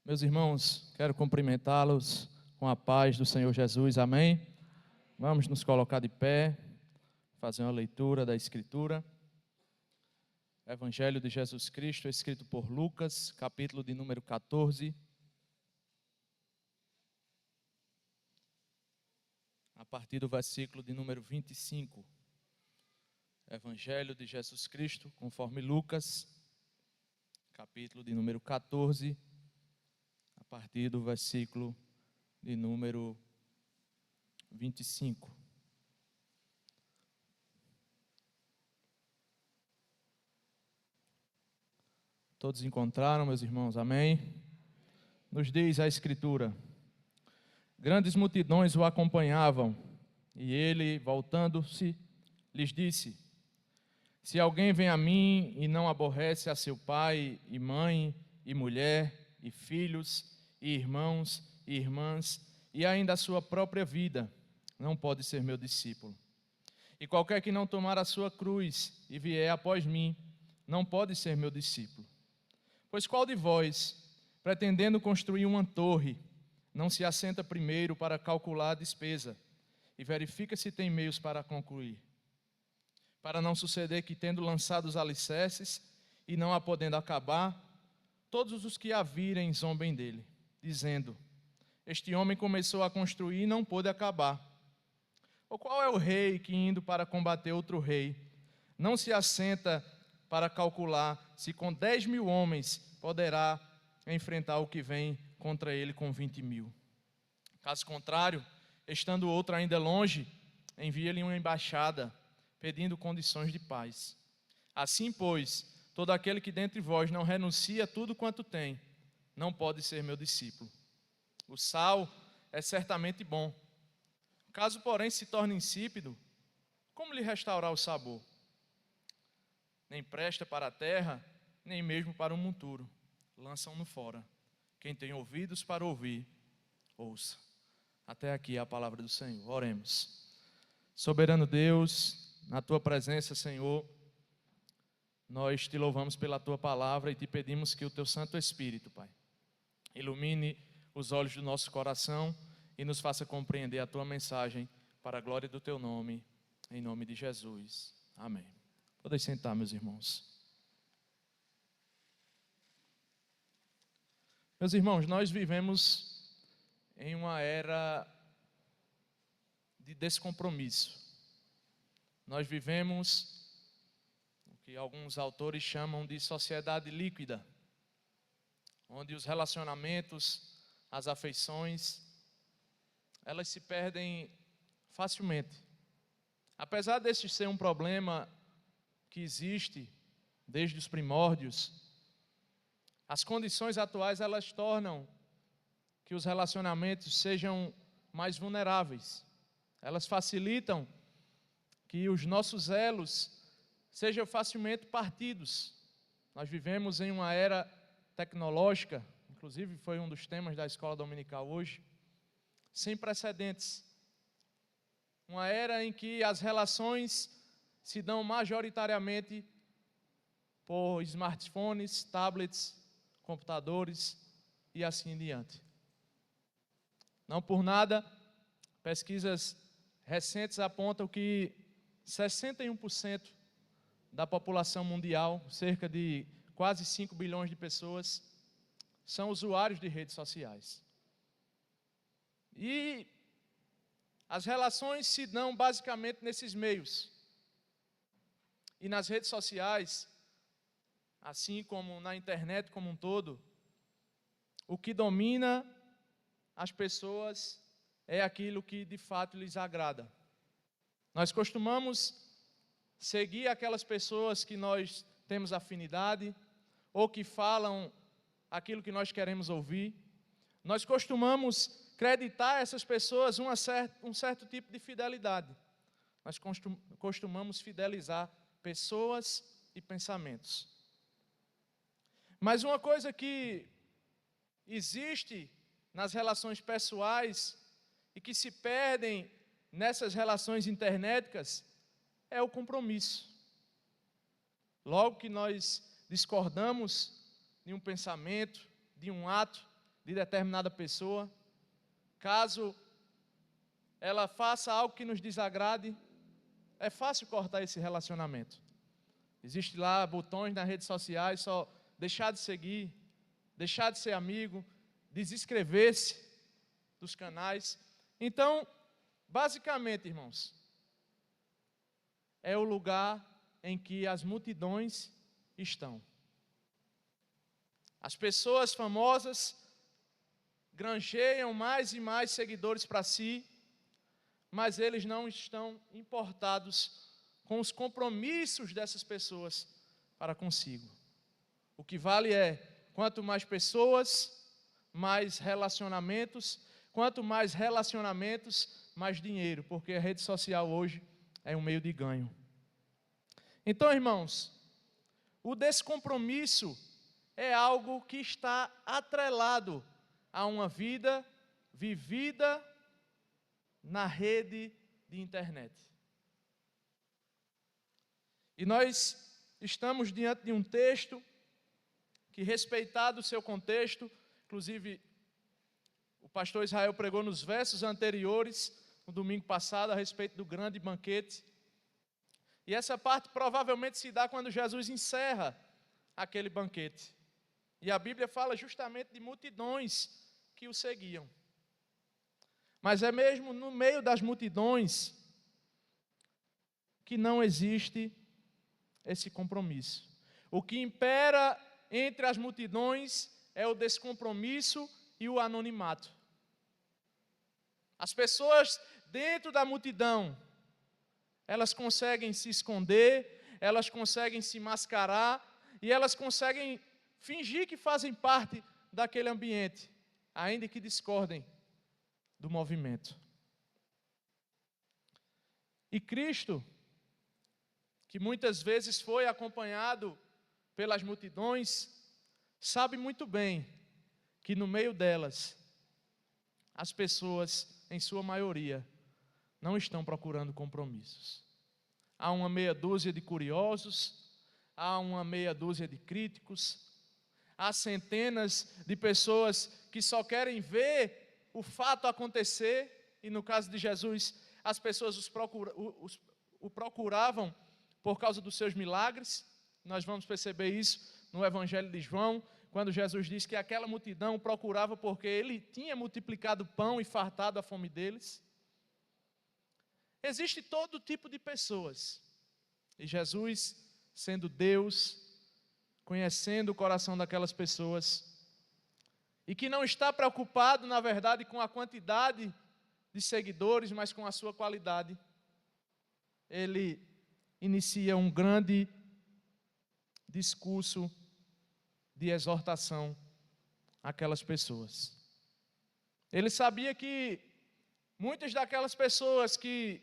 Meus irmãos, quero cumprimentá-los com a paz do Senhor Jesus, amém? Vamos nos colocar de pé, fazer uma leitura da Escritura. Evangelho de Jesus Cristo, escrito por Lucas, capítulo de número 14. A partir do versículo de número 25. Evangelho de Jesus Cristo, conforme Lucas, capítulo de número 14, a partir do versículo de número 25. Todos encontraram, meus irmãos, amém? Nos diz a Escritura: grandes multidões o acompanhavam, e ele, voltando-se, lhes disse: se alguém vem a mim e não aborrece a seu pai e mãe, e mulher, e filhos, e irmãos, e irmãs, e ainda a sua própria vida, não pode ser meu discípulo. E qualquer que não tomar a sua cruz e vier após mim, não pode ser meu discípulo. Pois qual de vós, pretendendo construir uma torre, não se assenta primeiro para calcular a despesa e verifica se tem meios para concluir? Para não suceder que, tendo lançado os alicerces e não a podendo acabar, todos os que a virem zombem dele, dizendo: este homem começou a construir e não pôde acabar. Ou qual é o rei que, indo para combater outro rei, não se assenta para calcular se com 10.000 homens poderá enfrentar o que vem contra ele com 20.000? Caso contrário, estando outro ainda longe, envia-lhe uma embaixada, pedindo condições de paz. Assim, pois, todo aquele que dentre vós não renuncia a tudo quanto tem, não pode ser meu discípulo. O sal é certamente bom. Caso, porém, se torne insípido, como lhe restaurar o sabor? Nem presta para a terra, nem mesmo para o monturo. Lançam-no fora. Quem tem ouvidos para ouvir, ouça. Até aqui a palavra do Senhor. Oremos. Soberano Deus, na tua presença, Senhor, nós te louvamos pela tua palavra e te pedimos que o teu Santo Espírito, Pai, ilumine os olhos do nosso coração e nos faça compreender a tua mensagem para a glória do teu nome, em nome de Jesus. Amém. Podem sentar, meus irmãos. Meus irmãos, nós vivemos em uma era de descompromisso. Nós vivemos o que alguns autores chamam de sociedade líquida, onde os relacionamentos, as afeições, elas se perdem facilmente. Apesar deste ser um problema que existe desde os primórdios, as condições atuais elas tornam que os relacionamentos sejam mais vulneráveis. Elas facilitam que os nossos elos sejam facilmente partidos. Nós vivemos em uma era tecnológica, inclusive foi um dos temas da escola dominical hoje, sem precedentes. Uma era em que as relações se dão majoritariamente por smartphones, tablets, computadores e assim em diante. Não por nada, pesquisas recentes apontam que 61% da população mundial, cerca de quase 5 bilhões de pessoas, são usuários de redes sociais. E as relações se dão basicamente nesses meios. E nas redes sociais, assim como na internet como um todo, o que domina as pessoas é aquilo que de fato lhes agrada. Nós costumamos seguir aquelas pessoas que nós temos afinidade, ou que falam aquilo que nós queremos ouvir. Nós costumamos creditar a essas pessoas um certo tipo de fidelidade. Nós costumamos fidelizar pessoas e pensamentos. Mas uma coisa que existe nas relações pessoais e que se perdem nessas relações internéticas é o compromisso. Logo que nós discordamos de um pensamento, de um ato, de determinada pessoa, caso ela faça algo que nos desagrade, é fácil cortar esse relacionamento. Existem lá botões nas redes sociais, só deixar de seguir, deixar de ser amigo, desinscrever-se dos canais. Então, basicamente, irmãos, é o lugar em que as multidões estão. As pessoas famosas granjeiam mais e mais seguidores para si, mas eles não estão importados com os compromissos dessas pessoas para consigo. O que vale é, quanto mais pessoas, mais relacionamentos, quanto mais relacionamentos, mais dinheiro, porque a rede social hoje é um meio de ganho. Então, irmãos, o descompromisso é algo que está atrelado a uma vida vivida na rede de internet. E nós estamos diante de um texto que, respeitado o seu contexto, inclusive o pastor Israel pregou nos versos anteriores, no domingo passado, a respeito do grande banquete. E essa parte provavelmente se dá quando Jesus encerra aquele banquete. E a Bíblia fala justamente de multidões que o seguiam. Mas é mesmo no meio das multidões que não existe esse compromisso. O que impera entre as multidões é o descompromisso e o anonimato. As pessoas dentro da multidão, elas conseguem se esconder, elas conseguem se mascarar e elas conseguem fingir que fazem parte daquele ambiente, ainda que discordem do movimento. E Cristo, que muitas vezes foi acompanhado pelas multidões, sabe muito bem que no meio delas, as pessoas, em sua maioria, não estão procurando compromissos. Há uma meia dúzia de curiosos, há uma meia dúzia de críticos, há centenas de pessoas que só querem ver o fato acontecer, e no caso de Jesus, as pessoas o procuravam por causa dos seus milagres. Nós vamos perceber isso no Evangelho de João, quando Jesus diz que aquela multidão o procurava porque ele tinha multiplicado o pão e fartado a fome deles. Existe todo tipo de pessoas, e Jesus, sendo Deus, conhecendo o coração daquelas pessoas, e que não está preocupado, na verdade, com a quantidade de seguidores, mas com a sua qualidade, ele inicia um grande discurso de exortação àquelas pessoas. Ele sabia que muitas daquelas pessoas que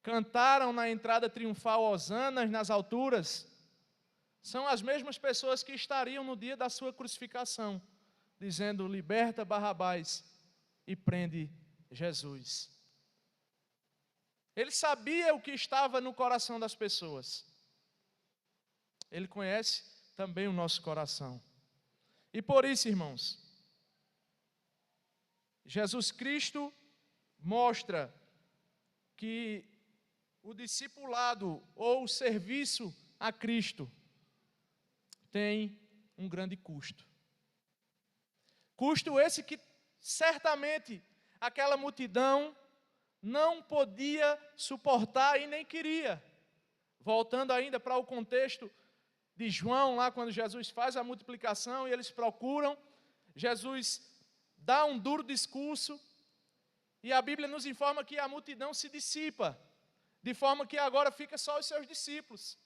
cantaram na entrada triunfal hosanas nas alturas, são as mesmas pessoas que estariam no dia da sua crucificação, dizendo: liberta Barrabás e prende Jesus. Ele sabia o que estava no coração das pessoas. Ele conhece também o nosso coração. E por isso, irmãos, Jesus Cristo mostra que o discipulado ou o serviço a Cristo tem um grande custo. Custo esse que certamente aquela multidão não podia suportar e nem queria. Voltando ainda para o contexto de João, lá quando Jesus faz a multiplicação e eles procuram, Jesus dá um duro discurso e a Bíblia nos informa que a multidão se dissipa, de forma que agora fica só os seus discípulos.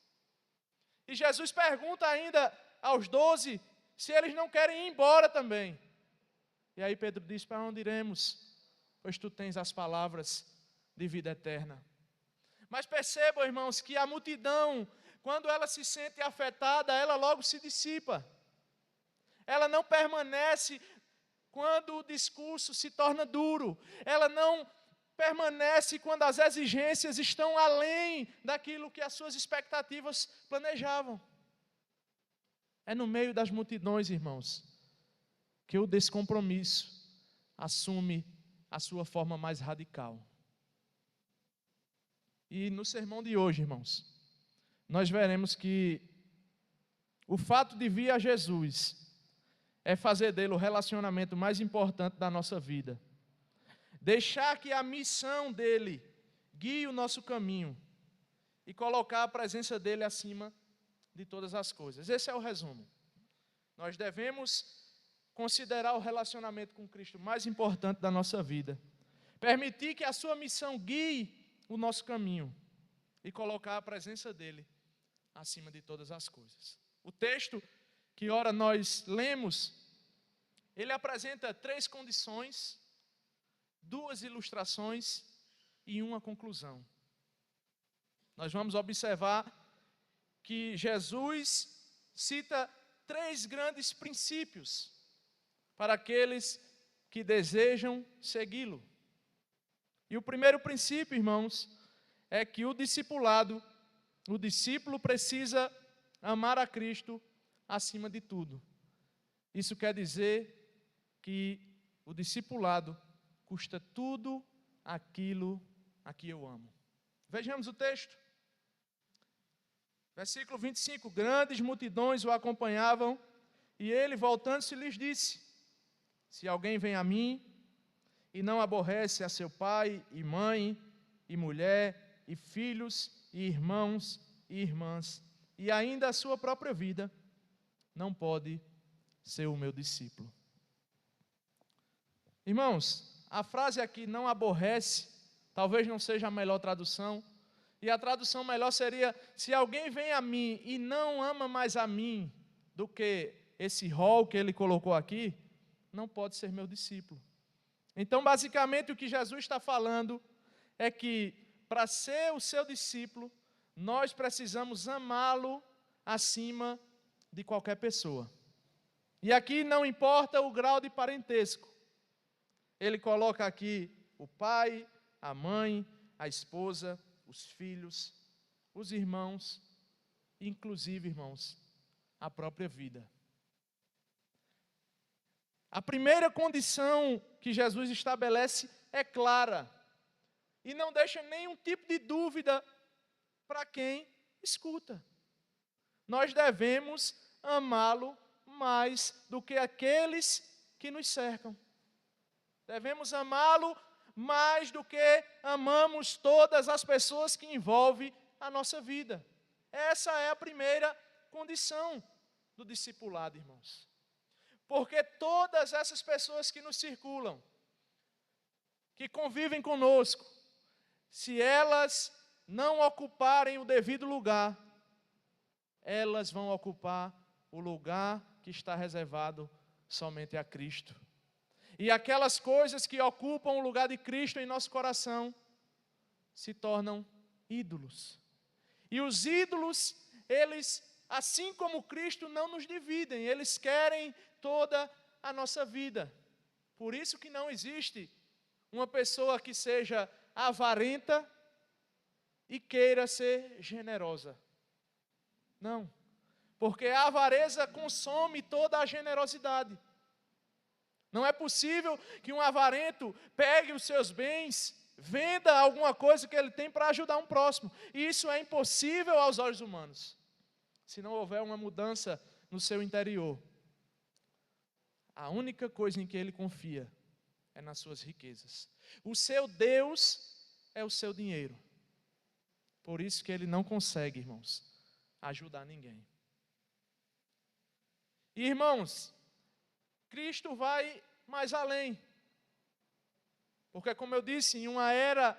E Jesus pergunta ainda aos 12 se eles não querem ir embora também. E aí Pedro diz: para onde iremos? Pois tu tens as palavras de vida eterna. Mas percebam, irmãos, que a multidão, quando ela se sente afetada, ela logo se dissipa. Ela não permanece quando o discurso se torna duro. Ela não permanece quando as exigências estão além daquilo que as suas expectativas planejavam. É no meio das multidões, irmãos, que o descompromisso assume a sua forma mais radical. E no sermão de hoje, irmãos, nós veremos que o fato de vir a Jesus é fazer dele o relacionamento mais importante da nossa vida. Deixar que a missão dele guie o nosso caminho e colocar a presença dele acima de todas as coisas. Esse é o resumo. Nós devemos considerar o relacionamento com Cristo mais importante da nossa vida. Permitir que a sua missão guie o nosso caminho e colocar a presença dele acima de todas as coisas. O texto que ora nós lemos, ele apresenta 3 condições, 2 ilustrações e uma conclusão. Nós vamos observar que Jesus cita 3 grandes princípios para aqueles que desejam segui-lo. E o primeiro princípio, irmãos, é que o discípulo precisa amar a Cristo acima de tudo. Isso quer dizer que o discipulado custa tudo aquilo a que eu amo. Vejamos o texto. Versículo 25. Grandes multidões o acompanhavam, e ele, voltando-se, lhes disse: se alguém vem a mim e não aborrece a seu pai e mãe e mulher e filhos e irmãos e irmãs, e ainda a sua própria vida, não pode ser o meu discípulo. Irmãos, a frase aqui, não aborrece, talvez não seja a melhor tradução, e a tradução melhor seria: se alguém vem a mim e não ama mais a mim do que esse rol que ele colocou aqui, não pode ser meu discípulo. Então, basicamente, o que Jesus está falando é que, para ser o seu discípulo, nós precisamos amá-lo acima de qualquer pessoa. E aqui não importa o grau de parentesco. Ele coloca aqui o pai, a mãe, a esposa, os filhos, os irmãos, inclusive, irmãos, a própria vida. A primeira condição que Jesus estabelece é clara e não deixa nenhum tipo de dúvida para quem escuta. Nós devemos amá-lo mais do que aqueles que nos cercam. Devemos amá-lo mais do que amamos todas as pessoas que envolvem a nossa vida. Essa é a primeira condição do discipulado, irmãos. Porque todas essas pessoas que nos circulam, que convivem conosco, se elas não ocuparem o devido lugar, elas vão ocupar o lugar que está reservado somente a Cristo. E aquelas coisas que ocupam o lugar de Cristo em nosso coração se tornam ídolos. E os ídolos, eles, assim como Cristo, não nos dividem, eles querem toda a nossa vida. Por isso que não existe uma pessoa que seja avarenta e queira ser generosa. Não, porque a avareza consome toda a generosidade. Não é possível que um avarento pegue os seus bens, venda alguma coisa que ele tem para ajudar um próximo. E isso é impossível aos olhos humanos, se não houver uma mudança no seu interior. A única coisa em que ele confia é nas suas riquezas. O seu Deus é o seu dinheiro. Por isso que ele não consegue, irmãos, ajudar ninguém. E, irmãos, Cristo vai mais além. Porque, como eu disse, em uma era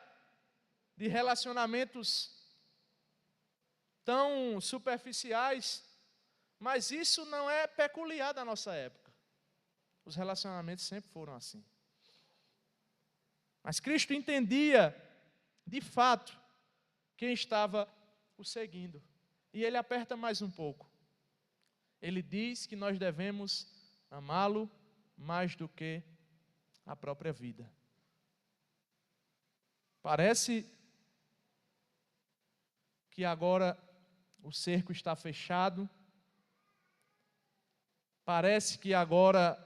de relacionamentos tão superficiais, mas isso não é peculiar da nossa época. Os relacionamentos sempre foram assim. Mas Cristo entendia, de fato, quem estava o seguindo. E ele aperta mais um pouco. Ele diz que nós devemos amá-lo mais do que a própria vida. Parece que agora o cerco está fechado. Parece que agora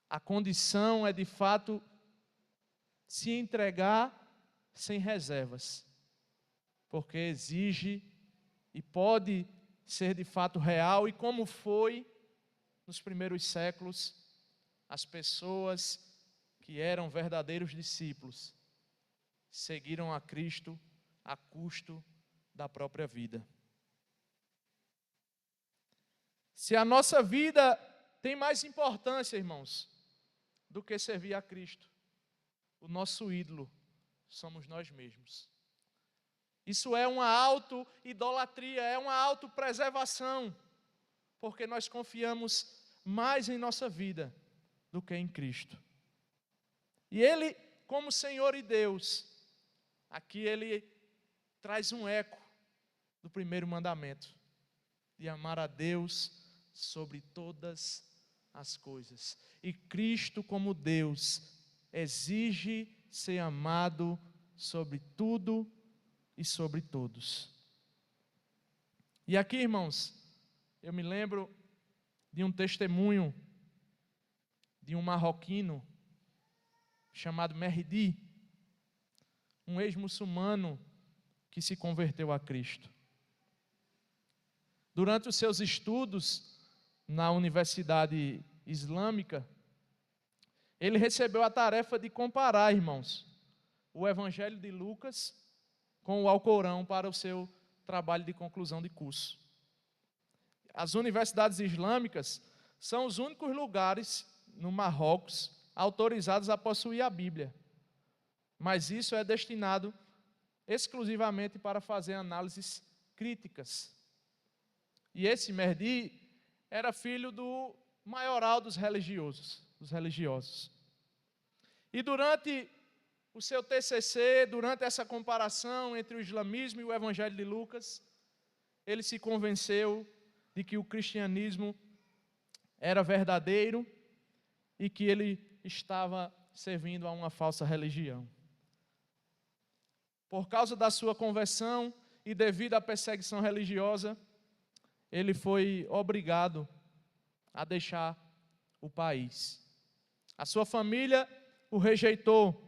A condição é, de fato, se entregar sem reservas, porque exige e pode ser de fato real, e como foi nos primeiros séculos, as pessoas que eram verdadeiros discípulos seguiram a Cristo a custo da própria vida. Se a nossa vida tem mais importância, irmãos, do que servir a Cristo, o nosso ídolo somos nós mesmos. Isso é uma auto-idolatria, é uma autopreservação, porque nós confiamos mais em nossa vida do que em Cristo. E Ele, como Senhor e Deus, aqui Ele traz um eco do primeiro mandamento, de amar a Deus sobre todas as coisas. E Cristo, como Deus, exige ser amado sobre tudo e sobre todos. E aqui, irmãos, eu me lembro de um testemunho de um marroquino chamado Mehdi, um ex-muçulmano que se converteu a Cristo. Durante os seus estudos na Universidade Islâmica, ele recebeu a tarefa de comparar, irmãos, o Evangelho de Lucas com o Alcorão para o seu trabalho de conclusão de curso. As universidades islâmicas são os únicos lugares no Marrocos autorizados a possuir a Bíblia. Mas isso é destinado exclusivamente para fazer análises críticas. E esse Mehdi era filho do maioral dos religiosos. E durante o seu TCC, durante essa comparação entre o islamismo e o Evangelho de Lucas, ele se convenceu de que o cristianismo era verdadeiro e que ele estava servindo a uma falsa religião. Por causa da sua conversão e devido à perseguição religiosa, ele foi obrigado a deixar o país. A sua família o rejeitou.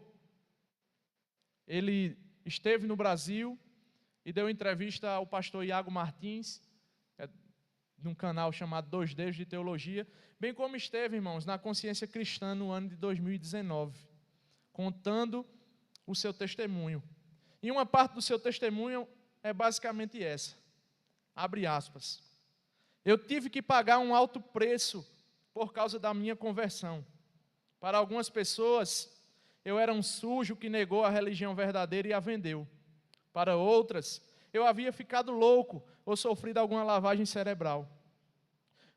Ele esteve no Brasil e deu entrevista ao pastor Iago Martins, num canal chamado Dois Deus de Teologia, bem como esteve, irmãos, na Consciência Cristã no ano de 2019, contando o seu testemunho. E uma parte do seu testemunho é basicamente essa, abre aspas: eu tive que pagar um alto preço por causa da minha conversão. Para algumas pessoas, eu era um sujo que negou a religião verdadeira e a vendeu. Para outras, eu havia ficado louco ou sofrido alguma lavagem cerebral.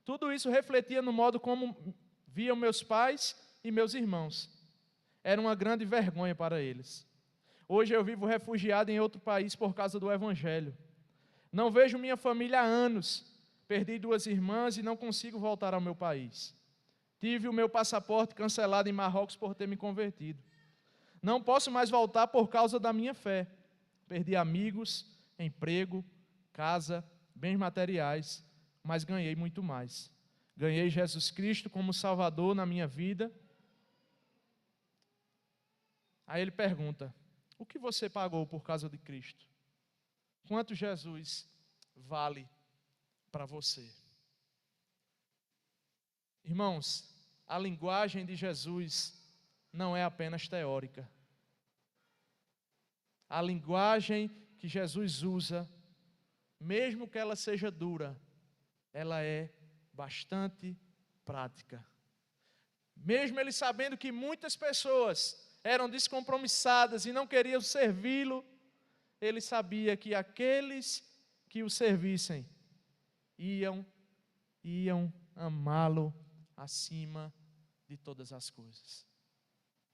Tudo isso refletia no modo como viam meus pais e meus irmãos. Era uma grande vergonha para eles. Hoje eu vivo refugiado em outro país por causa do Evangelho. Não vejo minha família há anos. Perdi 2 irmãs e não consigo voltar ao meu país. Tive o meu passaporte cancelado em Marrocos por ter me convertido. Não posso mais voltar por causa da minha fé. Perdi amigos, emprego, casa, bens materiais, mas ganhei muito mais. Ganhei Jesus Cristo como Salvador na minha vida. Aí ele pergunta: o que você pagou por causa de Cristo? Quanto Jesus vale para você? Irmãos, a linguagem de Jesus não é apenas teórica. A linguagem que Jesus usa, mesmo que ela seja dura, ela é bastante prática. Mesmo ele sabendo que muitas pessoas eram descompromissadas e não queriam servi-lo, ele sabia que aqueles que o servissem iam amá-lo acima de todas as coisas.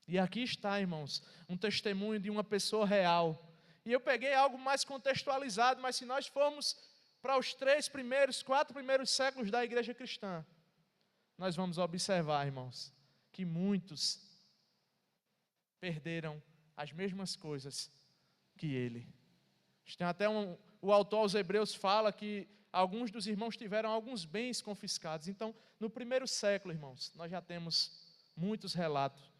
E aqui está, irmãos, um testemunho de uma pessoa real. E eu peguei algo mais contextualizado, mas se nós formos para os 4 primeiros séculos da igreja cristã, nós vamos observar, irmãos, que muitos perderam as mesmas coisas que ele. Tem até o autor aos Hebreus fala que alguns dos irmãos tiveram alguns bens confiscados. Então, no primeiro século, irmãos, nós já temos muitos relatos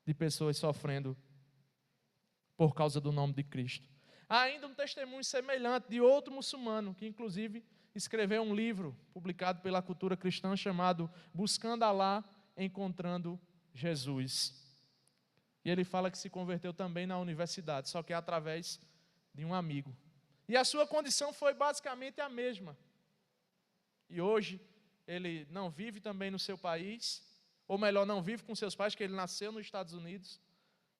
de pessoas sofrendo por causa do nome de Cristo. Há ainda um testemunho semelhante de outro muçulmano, que inclusive escreveu um livro publicado pela Cultura Cristã chamado Buscando Alá, Encontrando Jesus. E ele fala que se converteu também na universidade, só que através de um amigo. E a sua condição foi basicamente a mesma. E hoje ele não vive também no seu país, ou melhor, não vive com seus pais, porque ele nasceu nos Estados Unidos,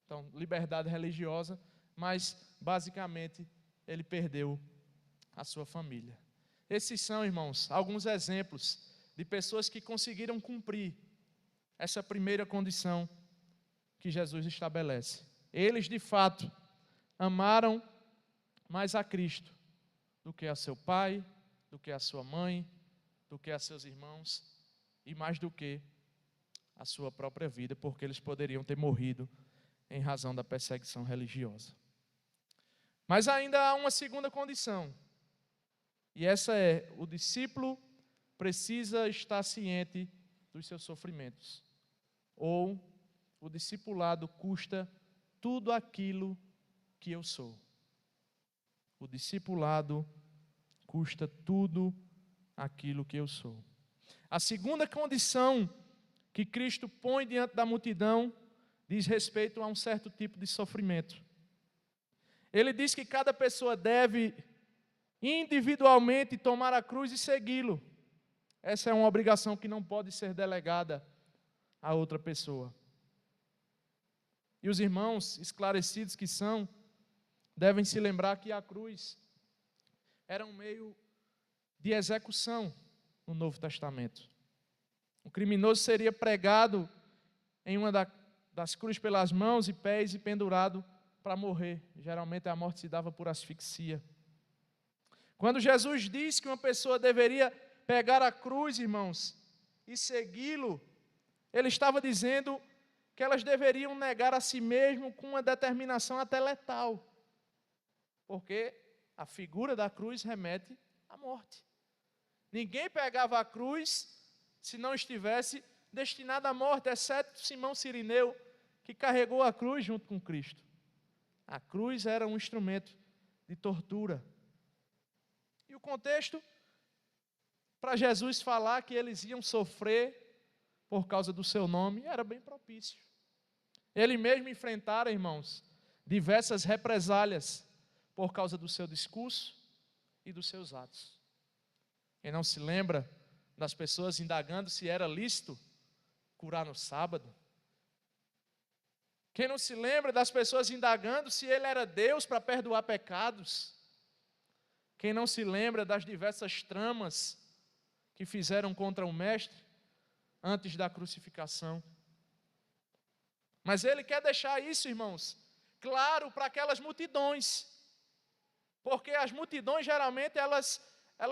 então liberdade religiosa, mas basicamente ele perdeu a sua família. Esses são, irmãos, alguns exemplos de pessoas que conseguiram cumprir essa primeira condição que Jesus estabelece. Eles, de fato, amaram mais a Cristo do que a seu pai, do que a sua mãe, do que a seus irmãos e mais do que a sua própria vida, porque eles poderiam ter morrido em razão da perseguição religiosa. Mas ainda há uma segunda condição, e essa é: o discípulo precisa estar ciente dos seus sofrimentos, ou o discipulado custa tudo aquilo que eu sou. O discipulado custa tudo aquilo que eu sou. A segunda condição que Cristo põe diante da multidão diz respeito a um certo tipo de sofrimento. Ele diz que cada pessoa deve individualmente tomar a cruz e segui-lo. Essa é uma obrigação que não pode ser delegada a outra pessoa. E os irmãos, esclarecidos que são, devem se lembrar que a cruz era um meio de execução no Novo Testamento. O criminoso seria pregado em uma das cruzes pelas mãos e pés e pendurado para morrer. Geralmente a morte se dava por asfixia. Quando Jesus disse que uma pessoa deveria pegar a cruz, irmãos, e segui-lo, ele estava dizendo que elas deveriam negar a si mesmo com uma determinação até letal, porque a figura da cruz remete à morte. Ninguém pegava a cruz se não estivesse destinado à morte, exceto Simão Cirineu, que carregou a cruz junto com Cristo. A cruz era um instrumento de tortura. E o contexto, para Jesus falar que eles iam sofrer por causa do seu nome, era bem propício. Ele mesmo enfrentara, irmãos, diversas represálias por causa do seu discurso e dos seus atos. Quem não se lembra das pessoas indagando se era lícito curar no sábado? Quem não se lembra das pessoas indagando se ele era Deus para perdoar pecados? Quem não se lembra das diversas tramas que fizeram contra o Mestre antes da crucificação? Mas ele quer deixar isso, irmãos, claro para aquelas multidões, porque as multidões geralmente elas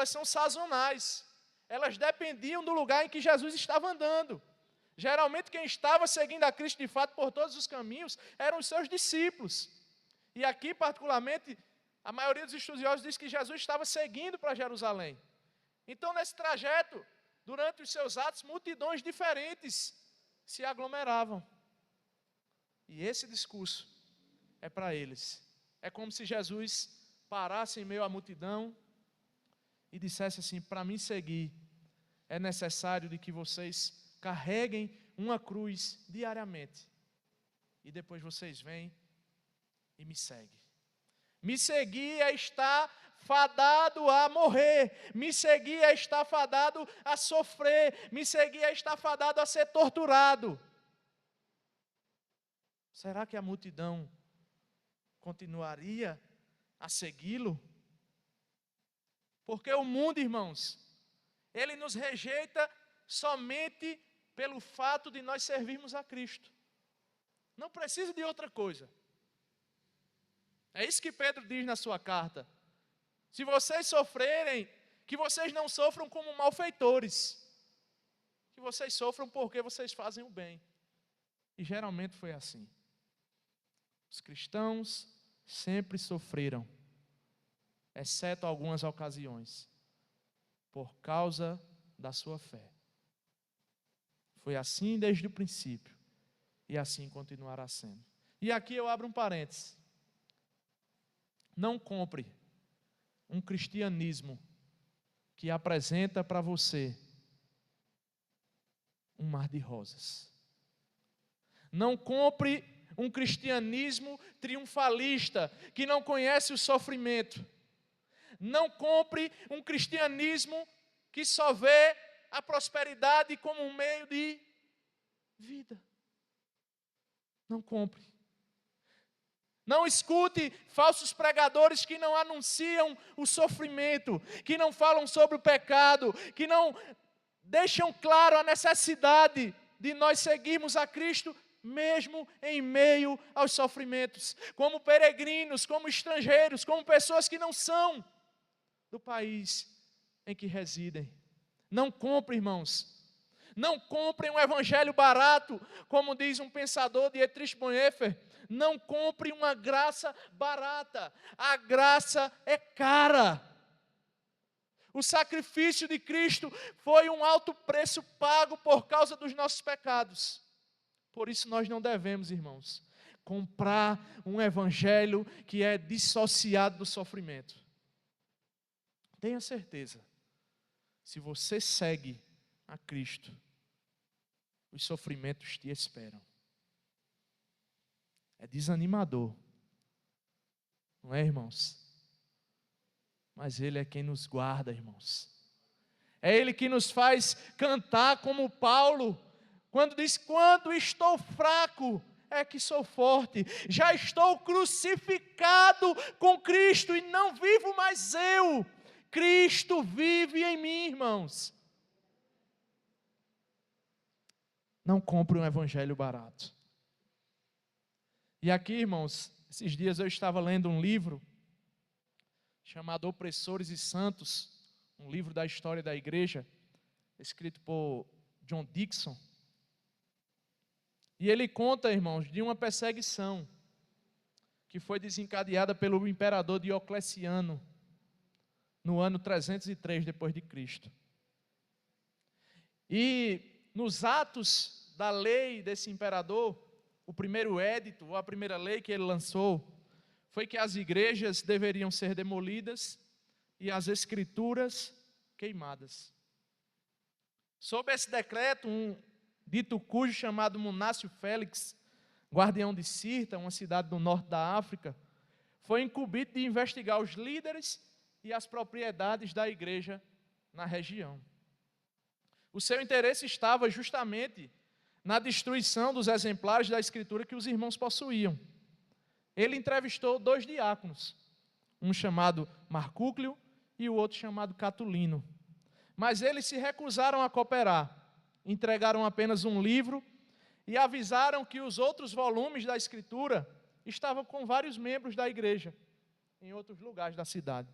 são sazonais, elas dependiam do lugar em que Jesus estava andando. Geralmente quem estava seguindo a Cristo de fato por todos os caminhos eram os seus discípulos. E aqui particularmente a maioria dos estudiosos diz que Jesus estava seguindo para Jerusalém. Então nesse trajeto, durante os seus atos, multidões diferentes se aglomeravam. E esse discurso é para eles. É como se Jesus parasse em meio à multidão e dissesse assim: para me seguir, é necessário de que vocês carreguem uma cruz diariamente. E depois vocês vêm e me seguem. Me seguir é estar fadado a morrer. Me seguir é estar fadado a sofrer. Me seguir é estar fadado a ser torturado. Será que a multidão continuaria a segui-lo? Porque o mundo, irmãos, ele nos rejeita somente pelo fato de nós servirmos a Cristo. Não precisa de outra coisa. É isso que Pedro diz na sua carta. Se vocês sofrerem, que vocês não sofram como malfeitores. Que vocês sofram porque vocês fazem o bem. E geralmente foi assim. Os cristãos sempre sofreram, exceto algumas ocasiões, por causa da sua fé. Foi assim desde o princípio. e assim continuará sendo. E aqui eu abro um parênteses. Não compre um cristianismo que apresenta para você um mar de rosas. Não compre um cristianismo triunfalista que não conhece o sofrimento. Não compre um cristianismo que só vê a prosperidade como um meio de vida. Não compre. Não escute falsos pregadores que não anunciam o sofrimento, que não falam sobre o pecado, que não deixam claro a necessidade de nós seguirmos a Cristo, mesmo em meio aos sofrimentos, como peregrinos, como estrangeiros, como pessoas que não são do país em que residem. Não compre, irmãos. Não comprem um evangelho barato, como diz um pensador, Dietrich Bonhoeffer. Não compre uma graça barata. A graça é cara. O sacrifício de Cristo foi um alto preço pago por causa dos nossos pecados. Por isso nós não devemos, irmãos, comprar um evangelho que é dissociado do sofrimento. Tenha certeza, se você segue a Cristo, os sofrimentos te esperam. É desanimador, não é, irmãos? Mas Ele é quem nos guarda, irmãos. É Ele que nos faz cantar como Paulo, quando diz: quando estou fraco, é que sou forte. Já estou crucificado com Cristo e não vivo mais eu. Cristo vive em mim, irmãos. Não compre um evangelho barato. E aqui, irmãos, esses dias eu estava lendo um livro chamado Opressores e Santos, um livro da história da igreja, escrito por John Dickson. E ele conta, irmãos, de uma perseguição que foi desencadeada pelo imperador Diocleciano no ano 303 depois de Cristo. E nos atos da lei desse imperador, o primeiro édito, ou a primeira lei que ele lançou, foi que as igrejas deveriam ser demolidas e as escrituras queimadas. Sob esse decreto, um dito cujo chamado Munácio Félix, guardião de Cirta, uma cidade do norte da África, foi incumbido de investigar os líderes e as propriedades da igreja na região. O seu interesse estava justamente na destruição dos exemplares da Escritura que os irmãos possuíam. Ele entrevistou 2 diáconos, um chamado Marcúclio e o outro chamado Catulino. Mas eles se recusaram a cooperar, entregaram apenas um livro e avisaram que os outros volumes da Escritura estavam com vários membros da igreja, em outros lugares da cidade.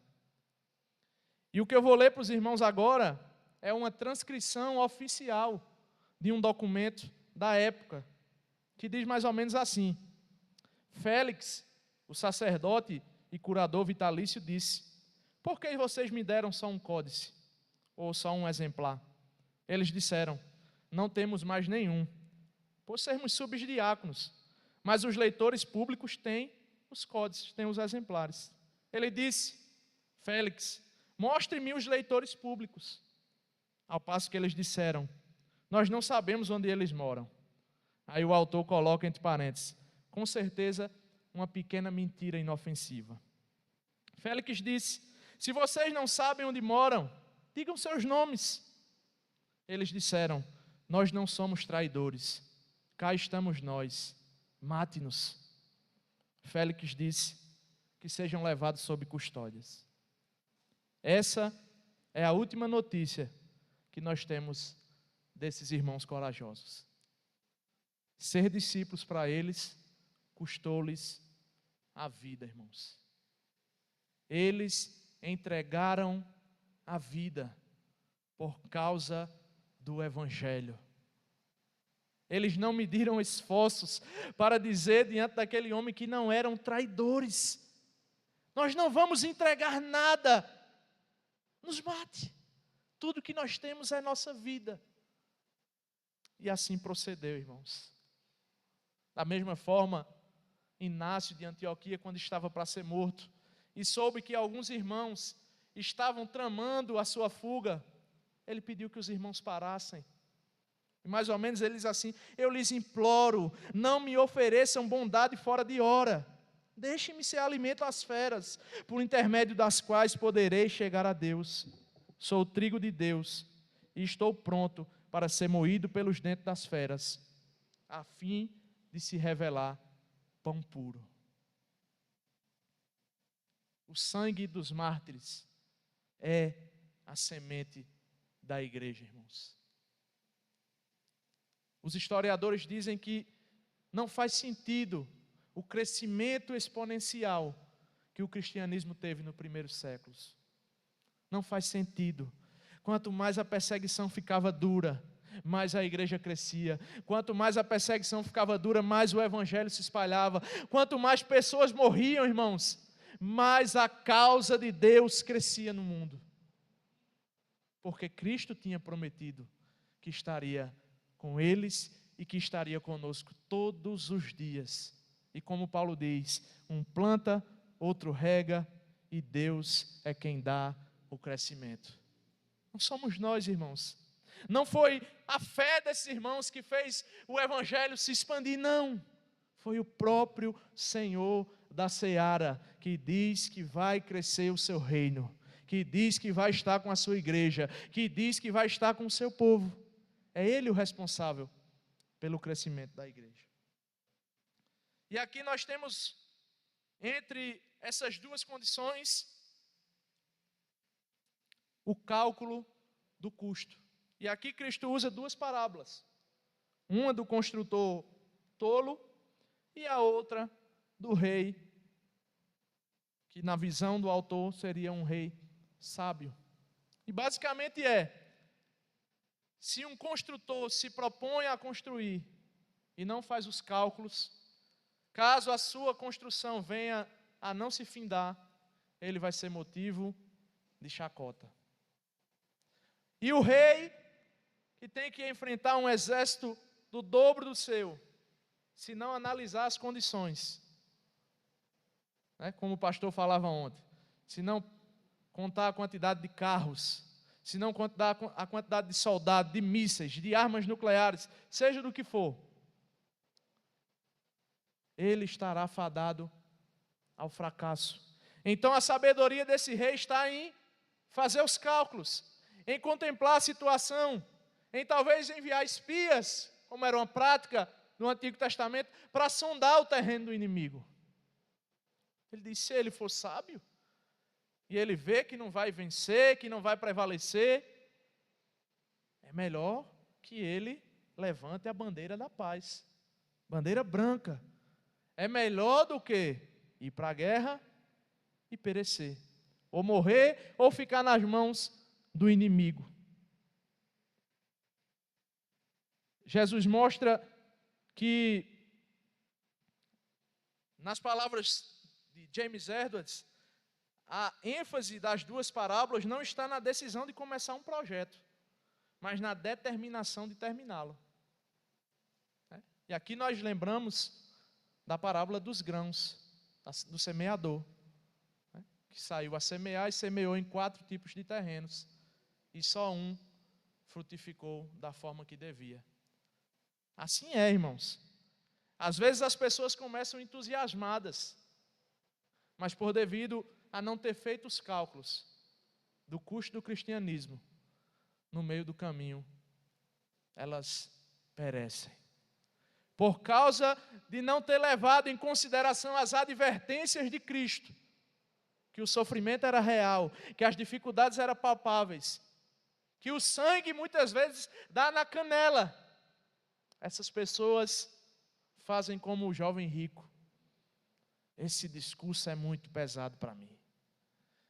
E o que eu vou ler para os irmãos agora é uma transcrição oficial de um documento da época, que diz mais ou menos assim: Félix, o sacerdote e curador vitalício, disse: por que vocês me deram só um códice, ou só um exemplar? Eles disseram: não temos mais nenhum, por sermos subdiáconos, mas os leitores públicos têm os códices, têm os exemplares. Ele disse: Félix, mostre-me os leitores públicos. Ao passo que eles disseram: nós não sabemos onde eles moram. Aí o autor coloca entre parênteses: com certeza uma pequena mentira inofensiva. Félix disse: se vocês não sabem onde moram, digam seus nomes. Eles disseram: nós não somos traidores, cá estamos nós, mate-nos. Félix disse: que sejam levados sob custódias. Essa é a última notícia que nós temos desses irmãos corajosos. Ser discípulos para eles custou-lhes a vida, irmãos. Eles entregaram a vida por causa do Evangelho. Eles não mediram esforços para dizer diante daquele homem que não eram traidores: nós não vamos entregar nada, nos mate, tudo que nós temos é nossa vida. E assim procedeu, irmãos. Da mesma forma, Inácio de Antioquia, quando estava para ser morto, e soube que alguns irmãos estavam tramando a sua fuga, ele pediu que os irmãos parassem. E mais ou menos ele diz assim: eu lhes imploro, não me ofereçam bondade fora de hora. Deixe-me ser alimento às feras, por intermédio das quais poderei chegar a Deus. Sou o trigo de Deus e estou pronto para ser moído pelos dentes das feras, a fim de se revelar pão puro. O sangue dos mártires é a semente da igreja, irmãos. Os historiadores dizem que não faz sentido o crescimento exponencial que o cristianismo teve nos primeiros séculos. Não faz sentido. Quanto mais a perseguição ficava dura, mais a igreja crescia. Quanto mais a perseguição ficava dura, mais o evangelho se espalhava. Quanto mais pessoas morriam, irmãos, mais a causa de Deus crescia no mundo. Porque Cristo tinha prometido que estaria com eles e que estaria conosco todos os dias. E como Paulo diz, um planta, outro rega, e Deus é quem dá o crescimento. Não somos nós, irmãos. Não foi a fé desses irmãos que fez o evangelho se expandir, não. Foi o próprio Senhor da seara que diz que vai crescer o seu reino, que diz que vai estar com a sua igreja, que diz que vai estar com o seu povo. É Ele o responsável pelo crescimento da igreja. E aqui nós temos, entre essas duas condições, o cálculo do custo. E aqui Cristo usa duas parábolas. Uma do construtor tolo e a outra do rei, que na visão do autor seria um rei sábio. E basicamente se um construtor se propõe a construir e não faz os cálculos, caso a sua construção venha a não se findar, ele vai ser motivo de chacota. E o rei, que tem que enfrentar um exército do dobro do seu, se não analisar as condições, como o pastor falava ontem, se não contar a quantidade de carros, se não contar a quantidade de soldados, de mísseis, de armas nucleares, seja do que for, ele estará fadado ao fracasso. Então a sabedoria desse rei está em fazer os cálculos, em contemplar a situação, em talvez enviar espias, como era uma prática no Antigo Testamento, para sondar o terreno do inimigo. Ele diz: se ele for sábio, e ele vê que não vai vencer, que não vai prevalecer, é melhor que ele levante a bandeira da paz, bandeira branca. É melhor do que ir para a guerra e perecer, ou morrer, ou ficar nas mãos do inimigo. Jesus mostra que, nas palavras de James Edwards, a ênfase das duas parábolas não está na decisão de começar um projeto, mas na determinação de terminá-lo. E aqui nós lembramos da parábola dos grãos, do semeador, que saiu a semear e semeou em 4 tipos de terrenos, e só um frutificou da forma que devia. Assim é, irmãos. Às vezes as pessoas começam entusiasmadas, mas por devido a não ter feito os cálculos do custo do cristianismo, no meio do caminho, elas perecem. Por causa de não ter levado em consideração as advertências de Cristo, que o sofrimento era real, que as dificuldades eram palpáveis, que o sangue muitas vezes dá na canela. Essas pessoas fazem como o jovem rico. Esse discurso é muito pesado para mim.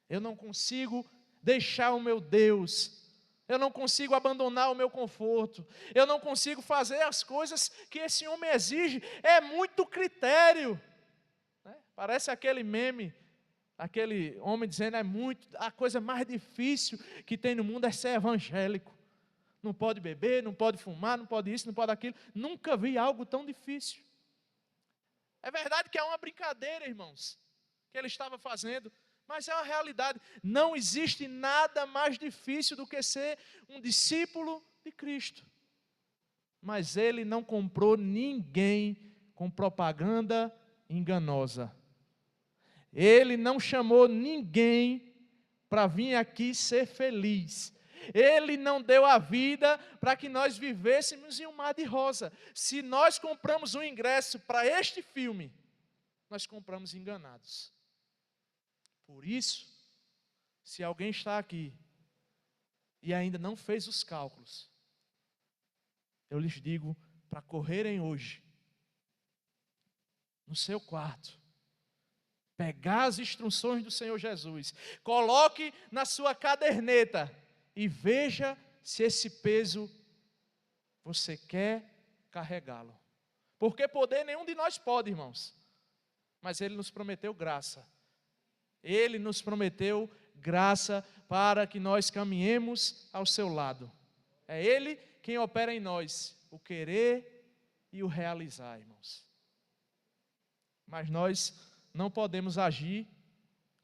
Eu não consigo deixar o meu Deus. Eu não consigo abandonar o meu conforto. Eu não consigo fazer as coisas que esse homem exige. É muito critério. Parece aquele meme, aquele homem dizendo: a coisa mais difícil que tem no mundo é ser evangélico. Não pode beber, não pode fumar, não pode isso, não pode aquilo. Nunca vi algo tão difícil. É verdade que é uma brincadeira, irmãos, que ele estava fazendo, mas é uma realidade. Não existe nada mais difícil do que ser um discípulo de Cristo. Mas ele não comprou ninguém com propaganda enganosa. Ele não chamou ninguém para vir aqui ser feliz. Ele não deu a vida para que nós vivêssemos em um mar de rosa. Se nós compramos um ingresso para este filme, nós compramos enganados. Por isso, se alguém está aqui e ainda não fez os cálculos, eu lhes digo para correrem hoje, no seu quarto, pegar as instruções do Senhor Jesus, coloque na sua caderneta e veja se esse peso você quer carregá-lo. Porque poder nenhum de nós pode, irmãos. Mas Ele nos prometeu graça. Ele nos prometeu graça para que nós caminhemos ao seu lado. É Ele quem opera em nós o querer e o realizar, irmãos. Mas nós não podemos agir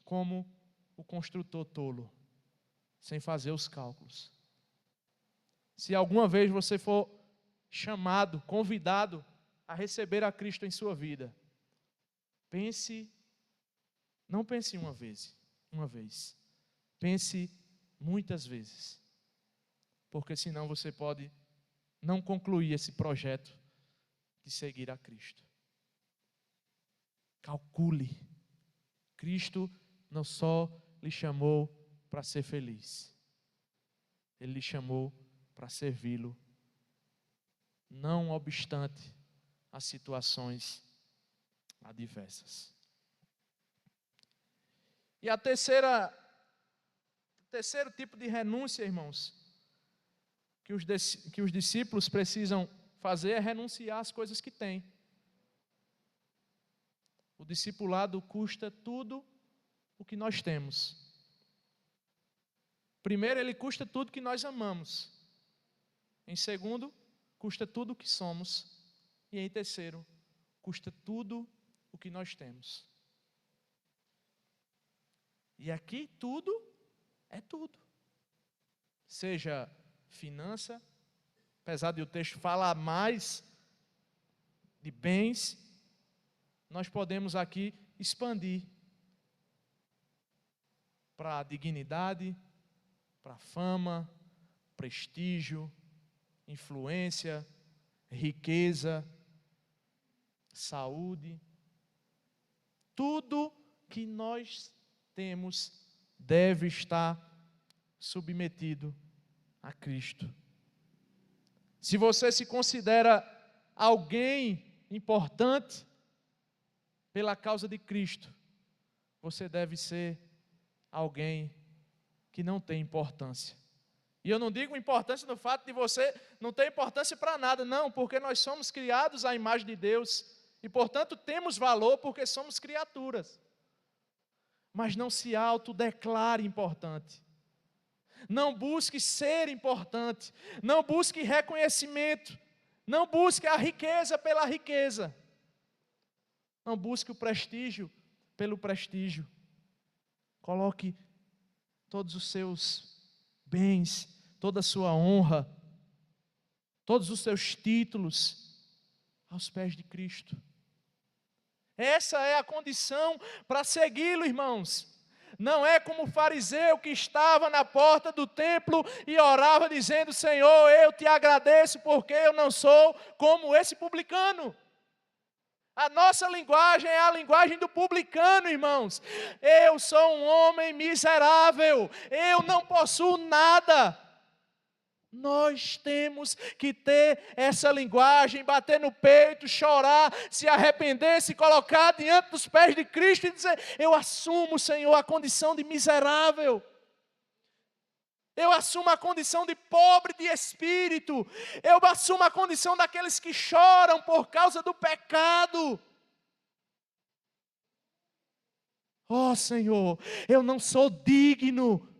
como o construtor tolo, sem fazer os cálculos. Se alguma vez você for chamado, convidado a receber a Cristo em sua vida, não pense uma vez, pense muitas vezes, porque senão você pode não concluir esse projeto de seguir a Cristo. Calcule, Cristo não só lhe chamou para ser feliz, Ele lhe chamou para servi-lo, não obstante as situações adversas. E o terceiro tipo de renúncia, irmãos, que os discípulos precisam fazer é renunciar às coisas que têm. O discipulado custa tudo o que nós temos. Primeiro, ele custa tudo que nós amamos. Em segundo, custa tudo o que somos. E em terceiro, custa tudo o que nós temos. E aqui tudo é tudo. Seja finança, apesar de o texto falar mais de bens, nós podemos aqui expandir para a dignidade, para a fama, prestígio, influência, riqueza, saúde. Tudo que nós temos deve estar submetido a Cristo. Se você se considera alguém importante pela causa de Cristo, você deve ser alguém que não tem importância. E eu não digo importância no fato de você não ter importância para nada, não, porque nós somos criados à imagem de Deus e, portanto, temos valor porque somos criaturas. Mas não se autodeclare importante. Não busque ser importante. Não busque reconhecimento. Não busque a riqueza pela riqueza. Não busque o prestígio pelo prestígio. Coloque todos os seus bens, toda a sua honra, todos os seus títulos aos pés de Cristo. Essa é a condição para segui-lo, irmãos. Não é como o fariseu que estava na porta do templo e orava dizendo: Senhor, eu te agradeço porque eu não sou como esse publicano. A nossa linguagem é a linguagem do publicano, irmãos. Eu sou um homem miserável, eu não possuo nada. Nós temos que ter essa linguagem, bater no peito, chorar, se arrepender, se colocar diante dos pés de Cristo e dizer: eu assumo, Senhor, a condição de miserável. Eu assumo a condição de pobre de espírito. Eu assumo a condição daqueles que choram por causa do pecado. Oh, Senhor, eu não sou digno,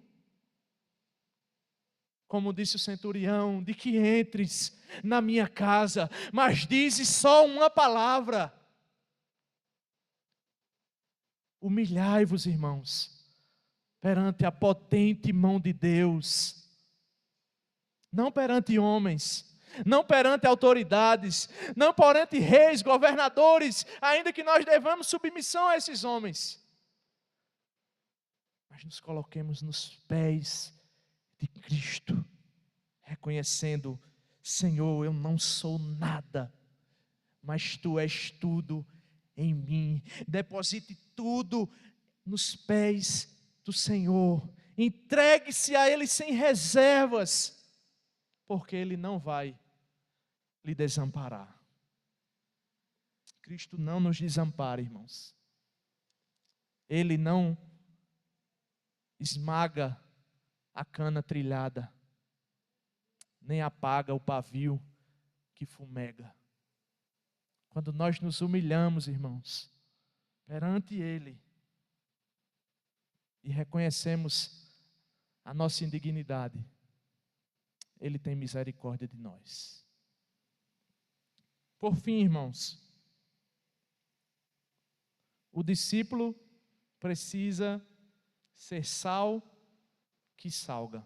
como disse o centurião, de que entres na minha casa, mas dizes só uma palavra Humilhai-vos, irmãos, perante a potente mão de Deus, não perante homens, não perante autoridades, não perante reis, governadores, ainda que nós devamos submissão a esses homens. Mas nos coloquemos nos pés de Cristo, reconhecendo: Senhor, eu não sou nada, mas Tu és tudo em mim. Deposite tudo nos pés do Senhor. Entregue-se a Ele sem reservas, porque Ele não vai lhe desamparar. Cristo não nos desampara, irmãos. Ele não esmaga a cana trilhada, nem apaga o pavio que fumega. Quando nós nos humilhamos, irmãos, perante Ele, e reconhecemos a nossa indignidade, Ele tem misericórdia de nós. Por fim, irmãos, o discípulo precisa ser sal que salga.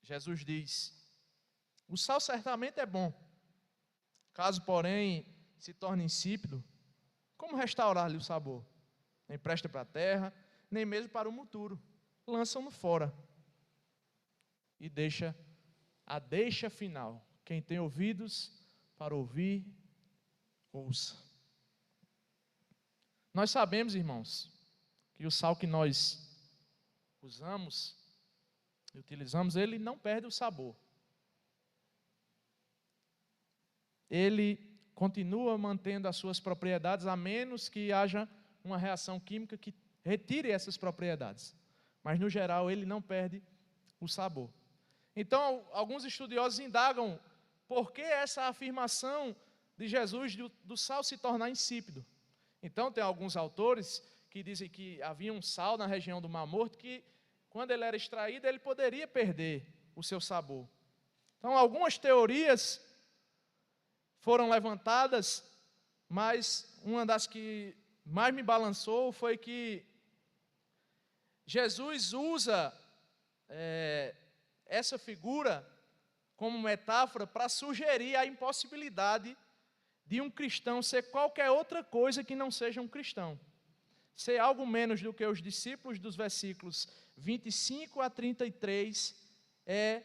Jesus diz: o sal certamente é bom, caso, porém, se torne insípido, como restaurar-lhe o sabor? Nem presta para a terra, nem mesmo para o monturo. Lançam-no fora. E deixa final. Quem tem ouvidos para ouvir, ouça. Nós sabemos, irmãos, que o sal que nós usamos e utilizamos, ele não perde o sabor. Ele continua mantendo as suas propriedades, a menos que haja uma reação química que retire essas propriedades. Mas, no geral, ele não perde o sabor. Então, alguns estudiosos indagam por que essa afirmação de Jesus do sal se tornar insípido. Então, tem alguns autores que dizem que havia um sal na região do Mar Morto que, quando ele era extraído, ele poderia perder o seu sabor. Então, algumas teorias foram levantadas, mas uma das que mais me balançou foi que Jesus usa essa figura como metáfora para sugerir a impossibilidade de um cristão ser qualquer outra coisa que não seja um cristão. Ser algo menos do que os discípulos dos versículos 25 a 33 é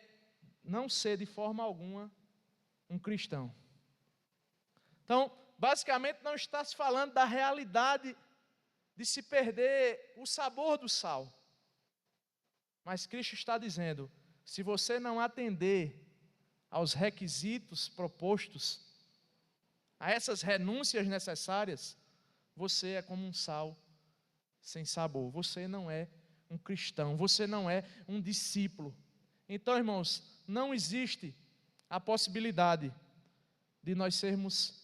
não ser de forma alguma um cristão. Então, basicamente não está se falando da realidade de se perder o sabor do sal. Mas Cristo está dizendo: se você não atender aos requisitos propostos, a essas renúncias necessárias, você é como um sal sem sabor. Você não é um cristão, você não é um discípulo. Então, irmãos, não existe a possibilidade de nós sermos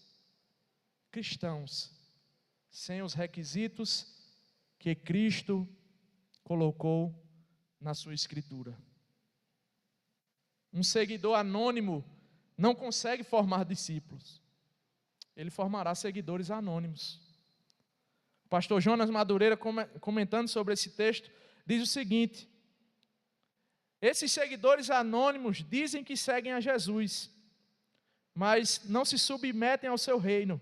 cristãos sem os requisitos que Cristo colocou na sua Escritura. Um seguidor anônimo não consegue formar discípulos. Ele formará seguidores anônimos. O pastor Jonas Madureira, comentando sobre esse texto, diz o seguinte: esses seguidores anônimos dizem que seguem a Jesus, mas não se submetem ao seu reino.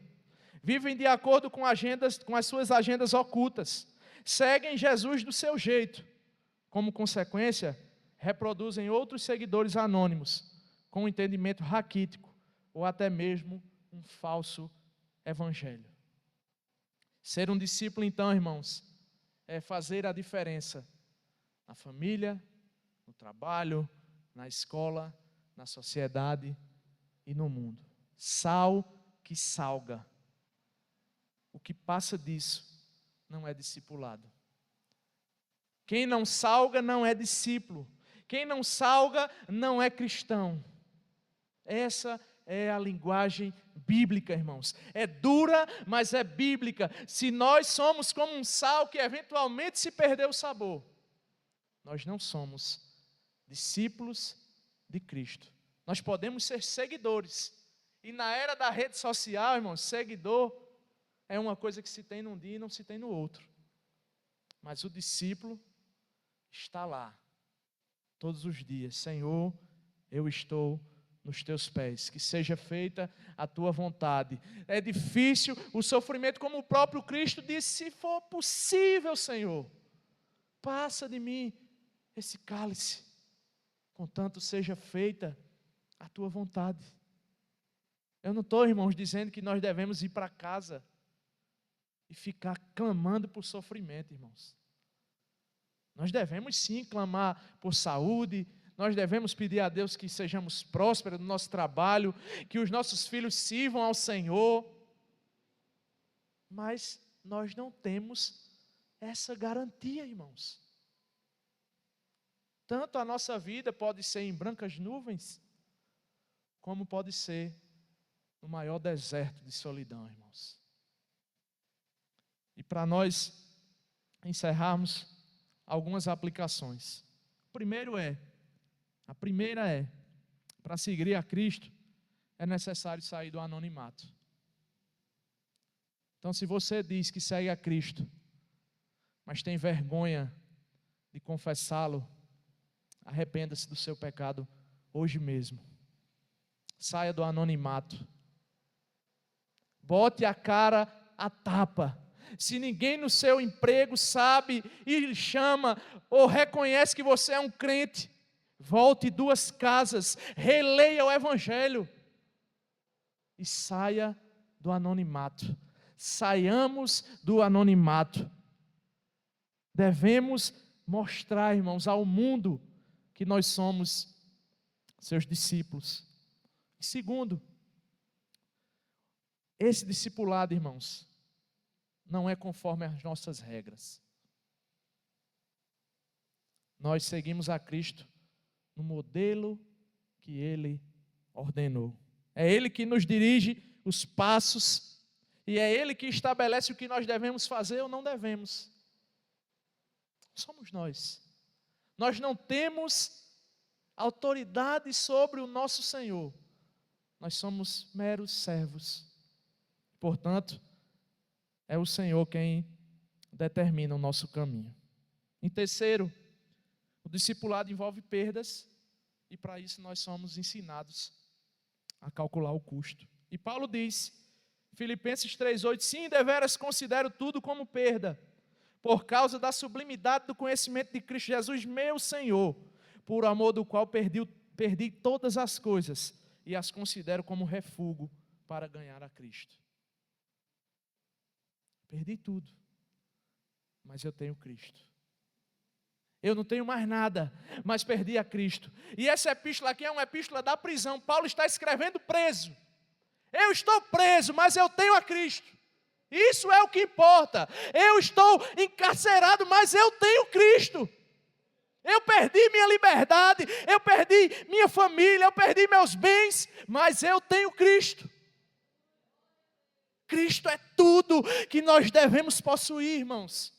Vivem de acordo com as suas agendas ocultas. Seguem Jesus do seu jeito. Como consequência, reproduzem outros seguidores anônimos, com um entendimento raquítico, ou até mesmo um falso evangelho. Ser um discípulo, então, irmãos, é fazer a diferença na família, no trabalho, na escola, na sociedade e no mundo. Sal que salga. O que passa disso não é discipulado. Quem não salga não é discípulo. Quem não salga não é cristão. Essa é a linguagem bíblica, irmãos. É dura, mas é bíblica. Se nós somos como um sal que eventualmente se perdeu o sabor, nós não somos discípulos de Cristo. Nós podemos ser seguidores. E na era da rede social, irmãos, seguidor é uma coisa que se tem num dia e não se tem no outro. Mas o discípulo está lá, todos os dias. Senhor, eu estou nos teus pés, que seja feita a tua vontade. É difícil o sofrimento, como o próprio Cristo disse: se for possível, Senhor, passa de mim esse cálice, contanto seja feita a tua vontade. Eu não estou, irmãos, dizendo que nós devemos ir para casa e ficar clamando por sofrimento, irmãos. Nós devemos sim clamar por saúde, nós devemos pedir a Deus que sejamos prósperos no nosso trabalho, que os nossos filhos sirvam ao Senhor, mas nós não temos essa garantia, irmãos. Tanto a nossa vida pode ser em brancas nuvens, como pode ser no maior deserto de solidão, irmãos. E para nós encerrarmos, algumas aplicações. A primeira é, para seguir a Cristo, é necessário sair do anonimato. Então, se você diz que segue a Cristo, mas tem vergonha de confessá-lo, arrependa-se do seu pecado hoje mesmo. Saia do anonimato. Bote a cara à tapa. Se ninguém no seu emprego sabe e chama ou reconhece que você é um crente, volte 2 casas, releia o Evangelho e saia do anonimato. Saiamos do anonimato. Devemos mostrar, irmãos, ao mundo que nós somos seus discípulos. E segundo, esse discipulado, irmãos, não é conforme as nossas regras. Nós seguimos a Cristo no modelo que Ele ordenou. É Ele que nos dirige os passos e é Ele que estabelece o que nós devemos fazer ou não devemos. Somos nós. Nós não temos autoridade sobre o nosso Senhor. Nós somos meros servos. Portanto, é o Senhor quem determina o nosso caminho. Em terceiro, o discipulado envolve perdas e para isso nós somos ensinados a calcular o custo. E Paulo diz, Filipenses 3,8, sim, deveras considero tudo como perda, por causa da sublimidade do conhecimento de Cristo Jesus, meu Senhor, por amor do qual perdi todas as coisas e as considero como refúgio para ganhar a Cristo. Perdi tudo, mas eu tenho Cristo. Eu não tenho mais nada, mas perdi a Cristo. E essa epístola aqui é uma epístola da prisão. Paulo está escrevendo preso. Eu estou preso, mas eu tenho a Cristo. Isso é o que importa. Eu estou encarcerado, mas eu tenho Cristo. Eu perdi minha liberdade, eu perdi minha família, eu perdi meus bens, mas eu tenho Cristo. Cristo é tudo que nós devemos possuir, irmãos.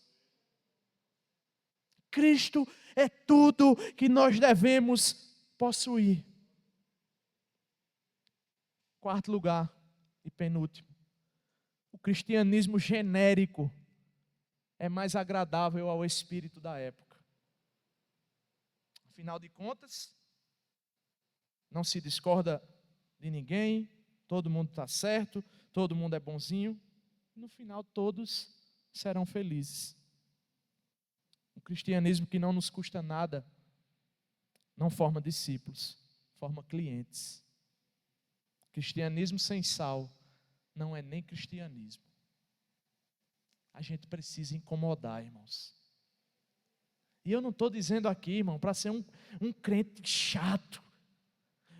Cristo é tudo que nós devemos possuir. Quarto lugar e penúltimo. O cristianismo genérico é mais agradável ao espírito da época. Afinal de contas, não se discorda de ninguém, todo mundo está certo, todo mundo é bonzinho, no final todos serão felizes. Um cristianismo que não nos custa nada, não forma discípulos, forma clientes. Cristianismo sem sal não é nem cristianismo. A gente precisa incomodar, irmãos. E eu não estou dizendo aqui, irmão, para ser um crente chato,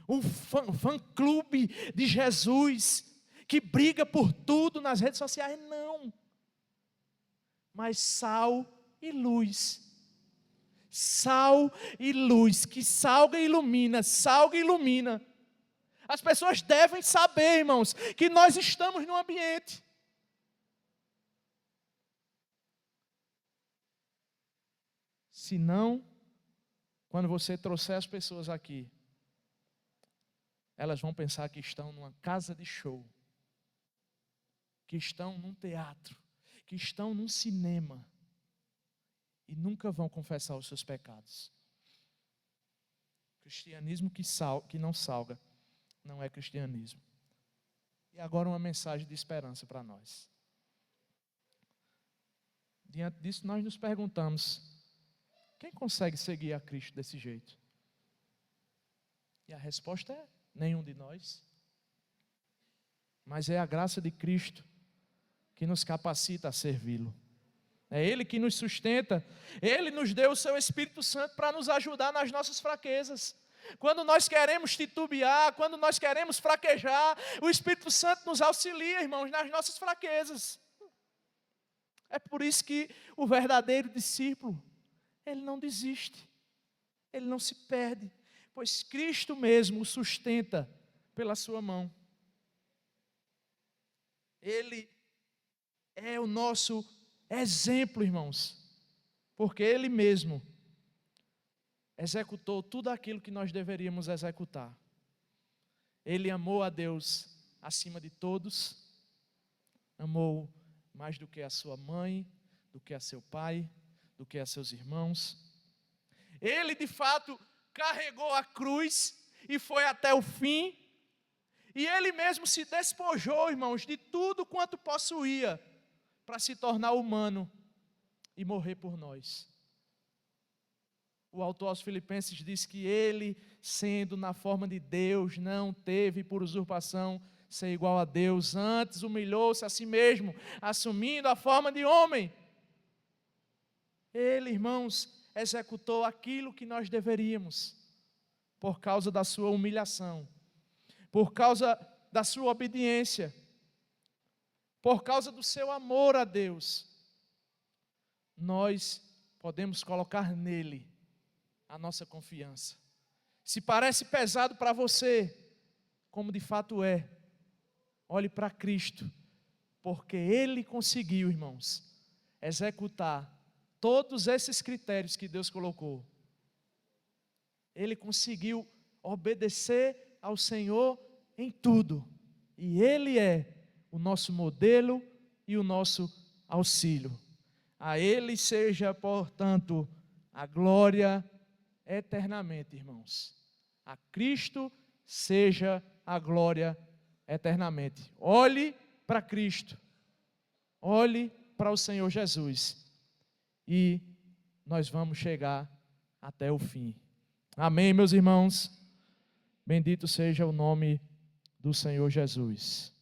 um fã-clube de Jesus, que briga por tudo nas redes sociais, não. Mas sal e luz. Sal e luz, que salga e ilumina, salga e ilumina. As pessoas devem saber, irmãos, que nós estamos num ambiente. Se não, quando você trouxer as pessoas aqui, elas vão pensar que estão numa casa de show. que estão num teatro, que estão num cinema e nunca vão confessar os seus pecados. Cristianismo que não salga não é cristianismo. E agora uma mensagem de esperança para nós. Diante disso, nós nos perguntamos: quem consegue seguir a Cristo desse jeito? E a resposta é: nenhum de nós. Mas é a graça de Cristo que nos capacita a servi-lo. É Ele que nos sustenta. Ele nos deu o seu Espírito Santo para nos ajudar nas nossas fraquezas. Quando nós queremos titubear, quando nós queremos fraquejar, o Espírito Santo nos auxilia, irmãos, nas nossas fraquezas. É por isso que o verdadeiro discípulo, ele não desiste, ele não se perde, pois Cristo mesmo o sustenta pela sua mão. Ele é o nosso exemplo, irmãos, porque Ele mesmo executou tudo aquilo que nós deveríamos executar. Ele amou a Deus acima de todos, amou mais do que a sua mãe, do que a seu pai, do que a seus irmãos. Ele de fato carregou a cruz e foi até o fim, e Ele mesmo se despojou, irmãos, de tudo quanto possuía, para se tornar humano e morrer por nós. O autor aos Filipenses diz que Ele, sendo na forma de Deus, não teve por usurpação ser igual a Deus, antes humilhou-se a si mesmo, assumindo a forma de homem. Ele, irmãos, executou aquilo que nós deveríamos, por causa da sua humilhação, por causa da sua obediência, por causa do seu amor a Deus. Nós podemos colocar nele a nossa confiança. Se parece pesado para você, como de fato é, olhe para Cristo, porque Ele conseguiu, irmãos, executar todos esses critérios que Deus colocou. Ele conseguiu obedecer ao Senhor em tudo, e Ele é o nosso modelo e o nosso auxílio. A Ele seja, portanto, a glória eternamente, irmãos. A Cristo seja a glória eternamente. Olhe para Cristo, olhe para o Senhor Jesus, e nós vamos chegar até o fim. Amém, meus irmãos? Bendito seja o nome do Senhor Jesus.